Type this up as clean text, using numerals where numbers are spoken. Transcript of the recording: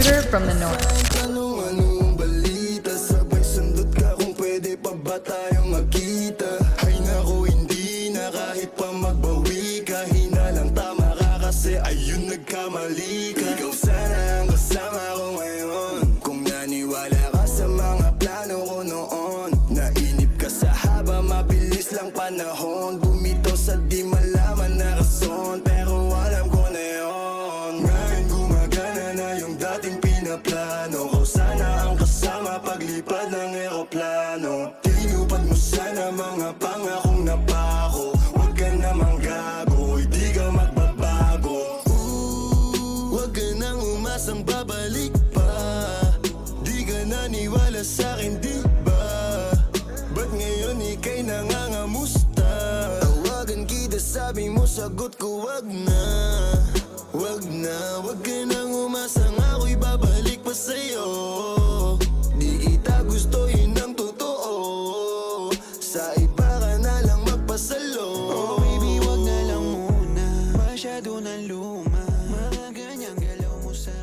Sugar from the North. Anong balita? Sabay sundot ka kung pwede pa ba tayong magkita? Ay naku, hindi na kahit pa magbawi ka. Hinalang tama ka kasi ayun nagkamali ka. Ikaw sana ang kasama ko ngayon. Kung naniwala ka sa mga plano ko noon, nainip ka sa haba, mabilis lang panahon. Bumitaw sa di malaman na rason, pero alam ko na yun. Ngayon gumagana na yung dating pinaplano ko. Sana ang kasama paglipad ng eroplano. Tinupad mo sana mga pangakong napako. Huwag ka namang gago, hindi ka magbabago. Huwag ka nang umasang babalik pa. Di ka naniwala sa'kin, di ba? Ba't ngayon ika'y nangangamusta? Tawagan kita, sabi mo, sagot ko wag na. Wag na, wag ka nang umasang ako'y babalik pa sa'yo. Di kita gusto, yun ang totoo. Sa iba ka na lang magpasalo. Oh baby, wag na lang muna. Masyado na luma. Mga ganyang galaw mo sa